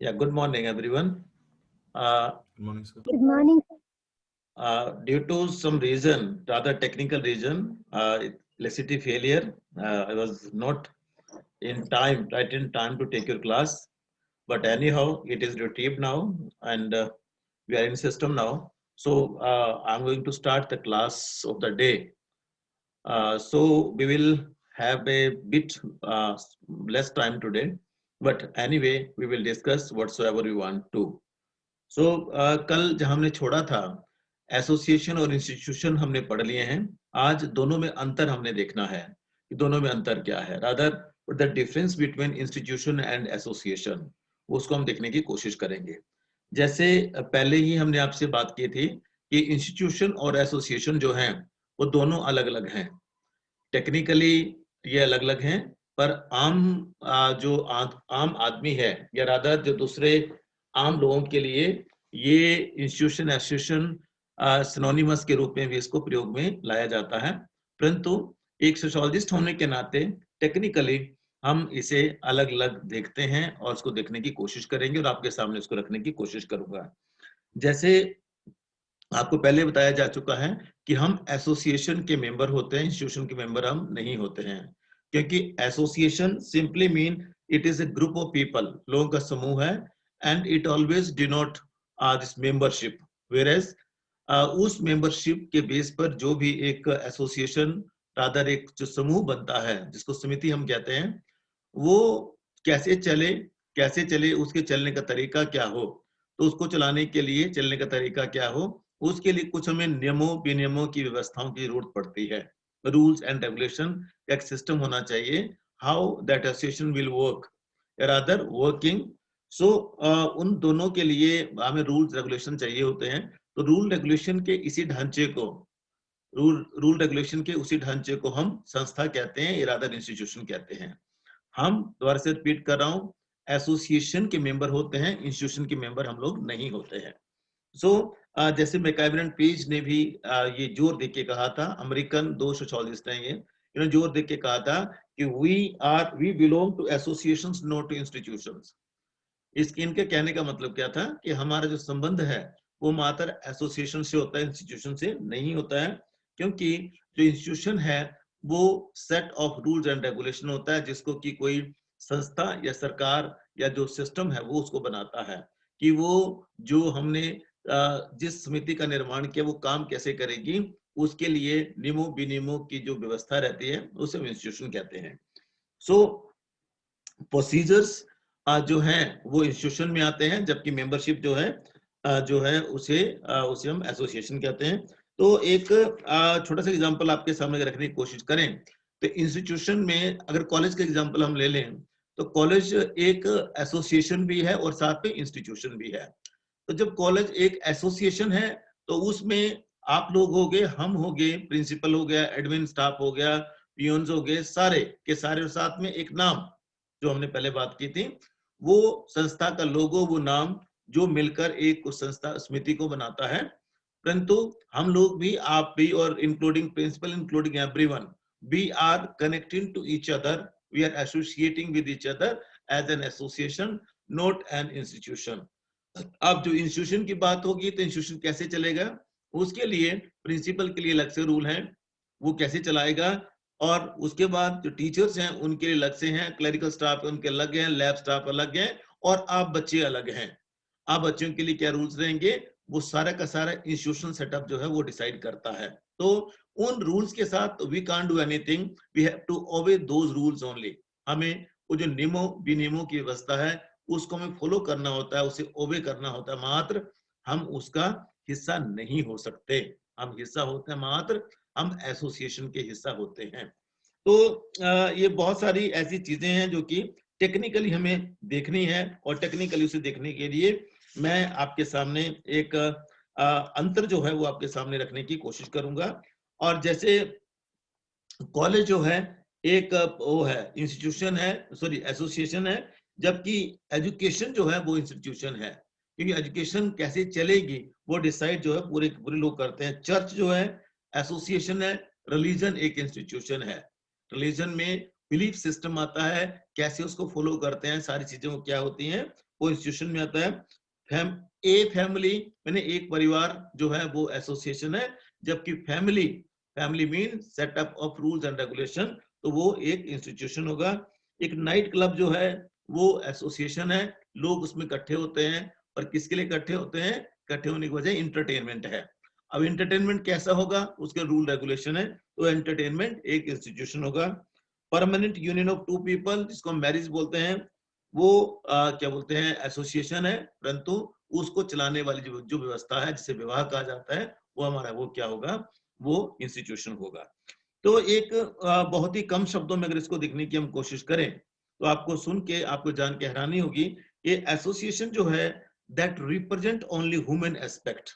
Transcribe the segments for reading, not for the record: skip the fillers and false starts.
Yeah, good morning, everyone. Good morning, sir. Good morning. Due to some reason, rather technical reason, electricity failure, I was not right in time to take your class. But anyhow, it is retrieved now, and we are in system now. So I'm going to start the class of the day. So we will have a bit less time today, but anyway, we will discuss whatsoever we want to. सो कल जहां हमने छोड़ा था association और institution हमने पढ़ लिए हैं। आज दोनों में अंतर हमने देखना है कि दोनों में अंतर क्या है, rather the difference between institution and association, उसको हम देखने की कोशिश करेंगे। जैसे पहले ही हमने आपसे बात की थी कि इंस्टीट्यूशन और एसोसिएशन जो हैं वो दोनों अलग अलग हैं। टेक्निकली ये अलग अलग हैं, पर जो आम आदमी है या रादर जो दूसरे आम लोगों के लिए ये इंस्टीट्यूशन एसोसिएशन सिनोनिमस के रूप में भी इसको प्रयोग में लाया जाता है। परंतु एक सोशियोलॉजिस्ट होने के नाते टेक्निकली हम इसे अलग अलग देखते हैं और उसको देखने की कोशिश करेंगे और आपके सामने उसको रखने की कोशिश करूंगा। जैसे आपको पहले बताया जा चुका है कि हम एसोसिएशन के मेंबर होते हैं, इंस्टीट्यूशन के मेंबर हम नहीं होते हैं, क्योंकि association simply mean it is a group of people, लोगों का समूह है, and it always denote this membership. Whereas उस मेंबरशिप के बेस पर जो भी एक एसोसिएशन रादर एक जो समूह बनता है जिसको समिति हम कहते हैं, वो कैसे चले उसके चलने का तरीका क्या हो, तो उसको चलाने के लिए चलने का तरीका क्या हो, उसके लिए कुछ हमें नियमों विनियमों की व्यवस्थाओं की जरूरत पड़ती है। रूल्स एंड रेगुलेशन का एक सिस्टम होना चाहिए, how that association will work rather working. So उन दोनों के लिए हमें रूल्स रेगुलेशन चाहिए होते हैं। तो रूल रेगुलेशन के इसी ढांचे को रूल रेगुलेशन के उसी ढांचे को हम संस्था कहते हैं, रादर इंस्टीट्यूशन कहते हैं। हम दोबारा से रिपीट कर रहा हूं, एसोसिएशन के मेंबर होते हैं, इंस्टीट्यूशन के मेंबर हम लोग नहीं होते हैं। सो जैसे मैकइवर एंड पेज ने भी ये जोर देके के कहा था, अमेरिकन दो सोशियोलॉजिस्ट हैं ये, इन्होंने जोर देके के कहा था कि we belong to associations not to institutions. इनके कहने का मतलब क्या था कि हमारा जो संबंध है वो मात्र एसोसिएशन से होता है, इंस्टीट्यूशन से नहीं होता है, क्योंकि जो इंस्टीट्यूशन है वो set of rules and regulation होता है जिसको कि कोई संस्था या सरकार या जो सिस्टम है वो उसको बनाता है कि वो जो हमने जिस समिति का निर्माण किया वो काम कैसे करेगी, उसके लिए नियमों विनियमों की जो व्यवस्था रहती है उसे हम इंस्टीट्यूशन कहते हैं। सो प्रोसीजर्स जो हैं वो इंस्टीट्यूशन में आते हैं, जबकि मेंबरशिप जो है उसे हम एसोसिएशन कहते हैं। तो एक छोटा सा एग्जांपल आपके सामने रखने की कोशिश करें तो इंस्टीट्यूशन में अगर कॉलेज का एग्जांपल हम ले लें तो कॉलेज एक एसोसिएशन भी है और साथ में इंस्टीट्यूशन भी है। तो जब कॉलेज एक एसोसिएशन है तो उसमें आप लोग हो गए, हम हो गए, प्रिंसिपल हो गया, एडमिन स्टाफ हो गया, पियोन्स हो गए, सारे के सारे, और साथ में एक नाम जो हमने पहले बात की थी, वो संस्था का लोगो, वो नाम जो मिलकर एक संस्था समिति को बनाता है। परंतु हम लोग भी, आप भी, और including principal, including everyone, we are connecting to each other, we are associating with each other as an association, not an institution. अब जो इंस्टीट्यूशन की बात होगी तो इंस्टीट्यूशन कैसे चलेगा, उसके लिए प्रिंसिपल के लिए अलग से रूल है, वो कैसे चलाएगा, और उसके बाद जो टीचर्स हैं उनके लिए अलग से हैं, क्लरिकल स्टाफ उनके अलग हैं, लैब स्टाफ अलग हैं, और आप बच्चे अलग हैं। आप बच्चों के लिए क्या रूल्स रहेंगे, वो सारा का सारा इंस्टीट्यूशन सेटअप जो है वो डिसाइड करता है। तो उन रूल्स के साथ we can't do anything, we have to obey those rules only. हमें वो जो नियमों विनियमों की व्यवस्था है उसको हमें फॉलो करना होता है, उसे ओबे करना होता है, मात्र हम उसका हिस्सा नहीं हो सकते। हम हिस्सा होते हैं मात्र, हम एसोसिएशन के हिस्सा होते हैं। तो ये बहुत सारी ऐसी चीजें हैं जो कि टेक्निकली हमें देखनी है, और टेक्निकली उसे देखने के लिए मैं आपके सामने एक अंतर जो है वो आपके सामने रखने की कोशिश करूंगा। और जैसे कॉलेज जो है एक वो है, इंस्टीट्यूशन है, सॉरी एसोसिएशन है, जबकि एजुकेशन जो है वो इंस्टीट्यूशन है, क्योंकि एजुकेशन कैसे चलेगी वो डिसाइड जो है पूरे पूरे लोग करते हैं। चर्च जो है एसोसिएशन है, रिलीजन एक इंस्टीट्यूशन है। रिलीजन में बिलीफ सिस्टम आता है, कैसे उसको फॉलो करते हैं, सारी चीजें वो क्या होती हैं वो इंस्टीट्यूशन में आता है। ए फैमिली मैंने एक परिवार जो है वो एसोसिएशन है, जबकि family family mean setup of rules and regulation, तो वो एक इंस्टीट्यूशन होगा। एक नाइट क्लब जो है वो एसोसिएशन है, लोग उसमें इकट्ठे होते हैं, और किसके लिए इकट्ठे होते हैं? इकट्ठे होने की वजह इंटरटेनमेंट है। अब इंटरटेनमेंट कैसा होगा, उसके रूल रेगुलेशन है, तो एंटरटेनमेंट एक इंस्टीट्यूशन होगा। Permanent union of two people, जिसको हम मैरिज बोलते हैं, वो क्या बोलते हैं, एसोसिएशन है, परंतु उसको चलाने वाली जो व्यवस्था है जिसे विवाह कहा जाता है, वो हमारा वो क्या होगा, वो इंस्टीट्यूशन होगा। तो एक बहुत ही कम शब्दों में अगर इसको देखने की हम कोशिश करें, तो आपको सुन के आपको जान के हैरानी होगी, ये एसोसिएशन जो है that represent only human aspect.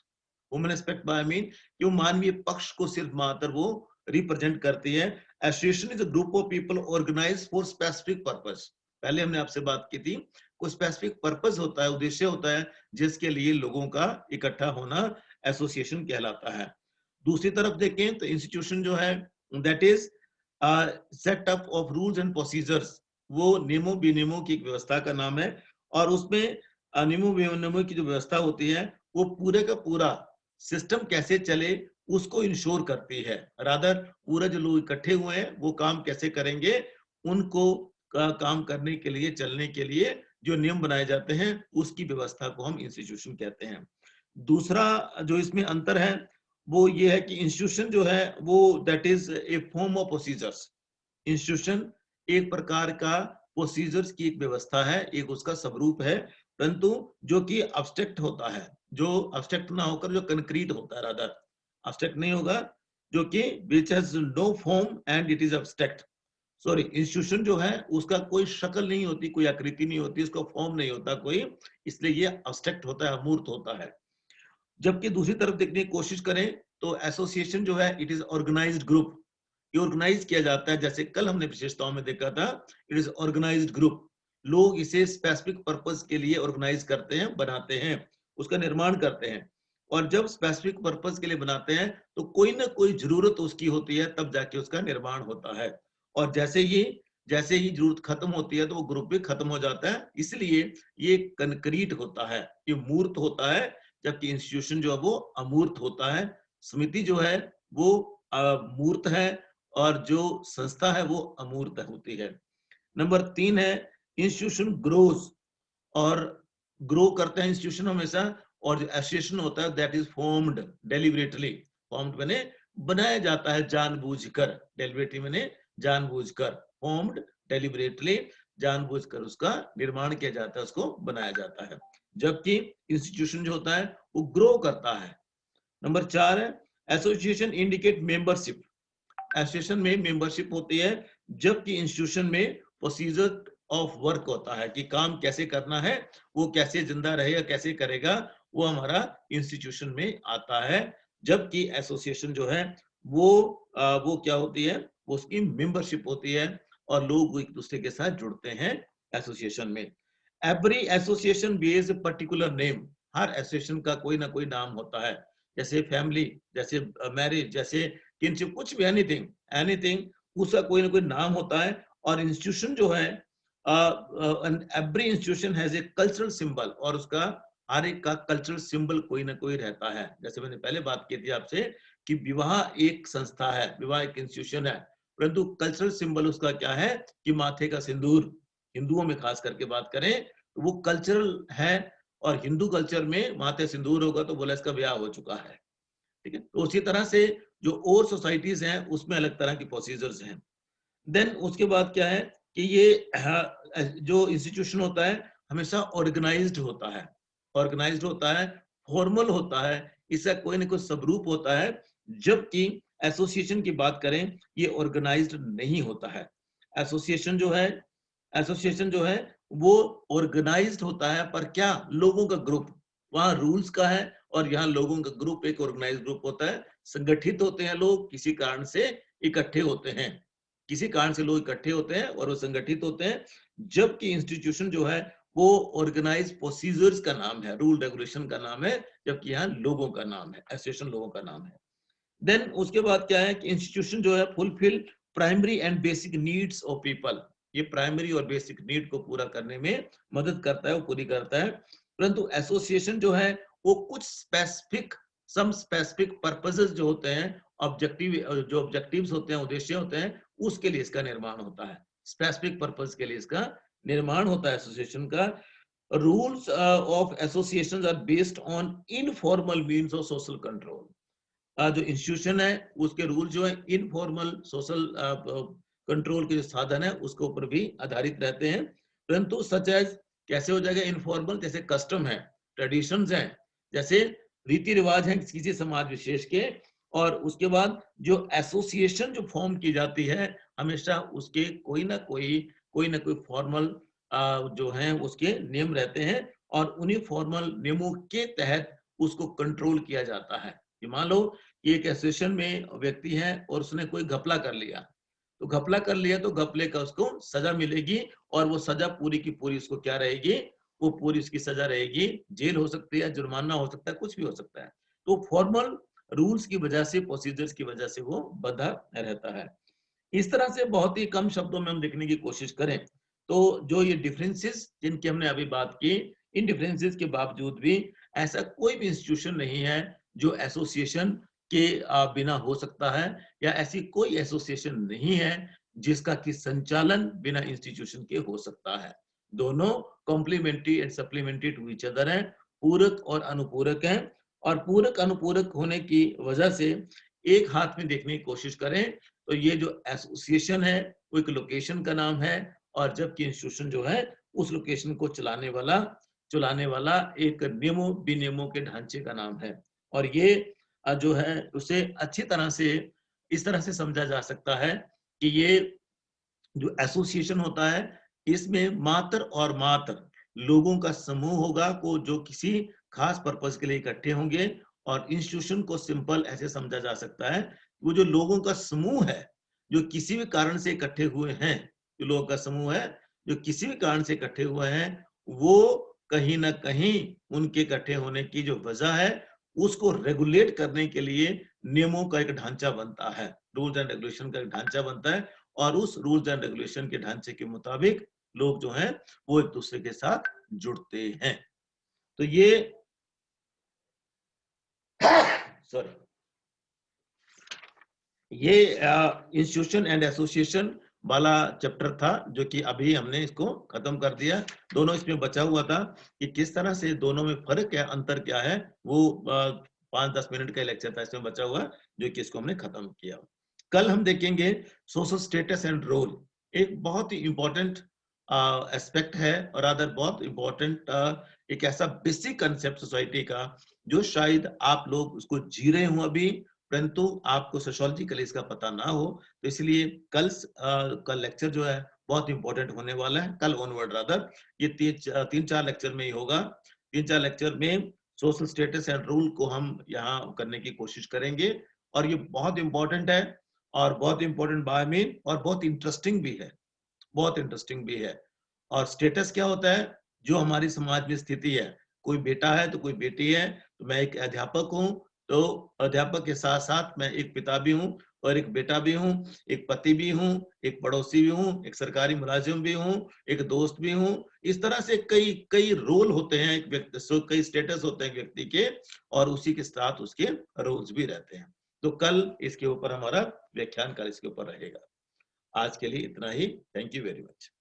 Human aspect by mean कि वो मानवीय पक्ष को सिर्फ मात्र वो रिप्रेजेंट करती है। Association is a group of people organise for specific purpose. पहले हमने आपसे बात की थी, कोई स्पेसिफिक पर्पस होता है, उद्देश्य होता है, जिसके लिए लोगों का इकट्ठा होना एसोसिएशन कहलाता है। दूसरी तरफ देखें तो इंस्टीट्यूशन जो है that is setup of rules and procedures, वो नियमों विनियमों की एक व्यवस्था का नाम है, और उसमें नियमों विनियमों की जो व्यवस्था होती है वो पूरे का पूरा सिस्टम कैसे चले उसको इंश्योर करती है। रादर पूरा जो लोग इकट्ठे हुए हैं वो काम कैसे करेंगे, उनको काम करने के लिए, चलने के लिए जो नियम बनाए जाते हैं उसकी व्यवस्था को हम इंस्टीट्यूशन कहते हैं। दूसरा जो इसमें अंतर है वो ये है कि इंस्टीट्यूशन जो है वो that is a form of procedures. Institution एक प्रकार का प्रोसीजर्स की एक व्यवस्था है, एक उसका स्वरूप है, परंतु जो कि अब्स्ट्रैक्ट होता है, जो अब्स्ट्रैक्ट ना होकर जो कंक्रीट होता है, रादर अब्स्ट्रैक्ट नहीं होगा, जो कि which has no form and it is abstract. Sorry, institution जो है उसका कोई शक्ल नहीं होती, कोई आकृति नहीं होती, उसका फॉर्म नहीं होता कोई, इसलिए ये अब्स्ट्रैक्ट होता है, अमूर्त होता है। जबकि दूसरी तरफ देखने की कोशिश करें तो एसोसिएशन जो है इट इज ऑर्गेनाइज्ड ग्रुप, ये ऑर्गेनाइज किया जाता है, जैसे कल हमने विशेषताओं में देखा था, इट इज ऑर्गेनाइज्ड ग्रुप। लोग इसे स्पेसिफिक पर्पस के लिए ऑर्गेनाइज करते हैं, बनाते हैं, उसका निर्माण करते हैं, और जब स्पेसिफिक पर्पस के लिए बनाते हैं तो कोई ना कोई जरूरत उसकी होती है, तब जाके उसका निर्माण होता है, और जैसे ही जरूरत खत्म होती है तो वो ग्रुप भी खत्म हो जाता है। इसलिए ये कंक्रीट होता है, ये मूर्त होता है, जबकि इंस्टीट्यूशन जो है वो अमूर्त होता है। समिति जो है वो मूर्त है, और जो संस्था है वो अमूर्त होती है। नंबर 3 है इंस्टीट्यूशन ग्रोज, और ग्रो करते हैं इंस्टीट्यूशन हमेशा, और जो एसोसिएशन होता है that is formed deliberately. Formed मैंने बनाया जाता है जानबूझकर, डेलिबरेटली मैंने जानबूझकर, फॉर्म्ड डेलिबरेटली, जानबूझकर उसका निर्माण किया जाता है, उसको बनाया जाता है। जबकि इंस्टीट्यूशन जो होता है वो ग्रो करता है। नंबर 4 है एसोसिएशन इंडिकेट मेंबरशिप। एसोसिएशन में मेंबरशिप होती है, जबकि इंस्टीट्यूशन में प्रोसीजर ऑफ वर्क होता है कि काम कैसे करना है, वो कैसे जिंदा रहेगा, कैसे करेगा, वो हमारा इंस्टीट्यूशन में आता है। जबकि एसोसिएशन जो है वो क्या होती है, वो उसकी मेंबरशिप होती है, और लोग एक दूसरे के साथ जुड़ते हैं एसोसिएशन में। Every association bears a particular name, हर एसोसिएशन का कोई ना कोई नाम होता है, जैसे फैमिली, जैसे मैरिज, जैसे किनशिप, कुछ भी, एनीथिंग एनीथिंग, उसका कोई ना कोई नाम होता है। और इंस्टीट्यूशन जो है every institution has a cultural symbol, और उसका हर एक का कल्चरल सिंबल कोई ना कोई रहता है। जैसे मैंने पहले बात की थी आपसे कि विवाह एक संस्था है, विवाह एक इंस्टीट्यूशन है, परंतु कल्चरल सिंबल उसका क्या है कि माथे का सिंदूर। हिंदुओं में खास करके बात करें तो वो कल्चरल है, और हिंदू कल्चर में माथे सिंदूर होगा तो बोला इसका ब्याह हो चुका है। ठीक है, तो उसी तरह से जो और सोसाइटीज हैं उसमें अलग तरह की प्रोसीजर्स हैं। देन उसके बाद क्या है कि ये जो इंस्टीट्यूशन होता है हमेशा ऑर्गेनाइज्ड होता है, ऑर्गेनाइज्ड होता है, फॉर्मल होता है, इसका कोई ना कोई स्वरूप होता है। जबकि एसोसिएशन की बात करें ये ऑर्गेनाइज्ड नहीं होता है। एसोसिएशन जो है एसोसिएशन जो है वो ऑर्गेनाइज्ड होता है, पर क्या, लोगों का ग्रुप, वहां रूल्स का है, और यहाँ लोगों का ग्रुप एक ऑर्गेनाइज्ड ग्रुप होता है। संगठित होते हैं लोग, किसी कारण से इकट्ठे होते हैं, किसी कारण से लोग इकट्ठे होते हैं और वो संगठित होते हैं। जबकि इंस्टीट्यूशन जो है वो ऑर्गेनाइज प्रोसीजर्स का नाम है, रूल रेगुलेशन का नाम है, जबकि यहाँ लोगों का नाम है, एसोसिएशन लोगों का नाम है। देन उसके बाद क्या है कि इंस्टीट्यूशन जो है fulfil primary and basic needs of people. ये प्राइमरी और बेसिक नीड को पूरा करने में मदद करता है, वो पूरी करता है। परंतु एसोसिएशन जो है वो कुछ स्पेसिफिक पर्पसेस जो होते हैं, जो ऑब्जेक्टिव्स होते हैं, उद्देश्य होते हैं, उसके लिए इसका निर्माण होता है। स्पेसिफिक पर्पस के लिए इसका निर्माण होता है एसोसिएशन का। Rules of associations are based on informal means of social control. जो इंस्टीट्यूशन है उसके रूल जो है इनफॉर्मल सोशल कंट्रोल के जो साधन है उसके ऊपर भी आधारित रहते हैं। परंतु सच एज कैसे हो जाएगा इनफॉर्मल, जैसे कस्टम है, ट्रेडिशंस हैं, जैसे रीति रिवाज हैं किसी समाज विशेष के, और उसके बाद जो एसोसिएशन जो फॉर्म की जाती है हमेशा उसके कोई ना कोई फॉर्मल जो हैं उसके नियम रहते हैं, और उन्हीं फॉर्मल नियमों के तहत उसको कंट्रोल किया जाता है। कि मान लो कि एक एसोसिएशन में व्यक्ति है और उसने कोई घपला कर लिया, तो घपला कर लिया तो घपले का उसको सजा मिलेगी, और वो सजा पूरी की पूरी उसको क्या रहेगी, वो पूरी उसकी सजा रहेगी, जेल हो सकती है, जुर्माना हो सकता है, कुछ भी हो सकता है। तो फॉर्मल रूल्स की वजह से, प्रोसीजर्स की वजह से वो बंधा रहता है। इस तरह से बहुत ही कम शब्दों में हम लिखने की कोशिश करें तो जो ये डिफरेंसेस जिनकी हमने अभी बात की, इन डिफरेंसेस के बावजूद भी ऐसा कोई भी इंस्टीट्यूशन नहीं है जो एसोसिएशन के बिना हो सकता है, या ऐसी कोई एसोसिएशन नहीं है जिसका कि संचालन बिना इंस्टीट्यूशन के हो सकता है। दोनों complementary and supplementary to each other हैं, पूरक और अनुपूरक हैं। और पूरक अनुपूरक होने की वजह से एक हाथ में देखने की कोशिश करें तो ये जो एसोसिएशन है वो एक लोकेशन का नाम है, और जबकि इंस्टीट्यूशन जो है उस लोकेशन को चलाने वाला एक नियमों विनियमों के ढांचे का नाम है। और ये जो है उसे अच्छी तरह से इस तरह से समझा जा सकता है कि ये जो एसोसिएशन होता है इसमें मात्र और मात्र लोगों का समूह होगा को जो किसी खास पर्पस के लिए इकट्ठे होंगे। और इंस्टीट्यूशन को सिंपल ऐसे समझा जा सकता है, वो जो लोगों का समूह है जो किसी भी कारण से इकट्ठे हुए हैं, जो लोगों का समूह है जो किसी भी कारण से इकट्ठे हुए हैं, वो कहीं ना कहीं उनके इकट्ठे होने की जो वजह है उसको रेगुलेट करने के लिए नियमों का एक ढांचा बनता है, रूल्स एंड रेगुलेशन का एक ढांचा बनता है। और उस रूल्स एंड रेगुलेशन के ढांचे के मुताबिक लोग जो हैं वो एक दूसरे के साथ जुड़ते हैं। तो ये सॉरी ये इंस्टीट्यूशन एंड एसोसिएशन वाला चैप्टर था जो कि अभी हमने इसको खत्म कर दिया। दोनों इसमें बचा हुआ था कि किस तरह से दोनों में फर्क है, अंतर क्या है, वो 5-10 मिनट का लेक्चर था इसमें बचा हुआ जो कि इसको हमने खत्म किया। कल हम देखेंगे सोशल स्टेटस एंड रोल, एक बहुत ही इंपॉर्टेंट एस्पेक्ट है, और अदर बहुत इंपॉर्टेंट एक ऐसा बेसिक कंसेप्ट सोसाइटी का जो शायद आप लोग उसको जी रहे हो अभी, परंतु आपको सोशियोलॉजिकली इसका पता ना हो। तो इसलिए कल लेक्चर जो है बहुत इंपॉर्टेंट होने वाला है, कल ऑनवर्ड रादर ये 3-4 लेक्चर में ही होगा। 3-4 लेक्चर में सोशल स्टेटस एंड रूल को हम यहाँ करने की कोशिश करेंगे, और ये बहुत इंपॉर्टेंट है, और बहुत इंपॉर्टेंट बाय मीन और बहुत इंटरेस्टिंग भी है, बहुत इंटरेस्टिंग भी है। और स्टेटस क्या होता है, जो हमारी समाज में स्थिति है, कोई बेटा है तो कोई बेटी है, तो मैं एक अध्यापक हूँ, तो अध्यापक के साथ साथ मैं एक पिता भी हूँ और एक बेटा भी हूँ, एक पति भी हूँ, एक पड़ोसी भी हूँ, एक सरकारी मुलाजिम भी हूँ, एक दोस्त भी हूँ। इस तरह से कई कई रोल होते हैं एक व्यक्ति, कई स्टेटस होते हैं व्यक्ति के, और उसी के साथ उसके रोल्स भी रहते हैं। तो कल इसके ऊपर हमारा व्याख्यान कल इसके ऊपर रहेगा। आज के लिए इतना ही। Thank you very much.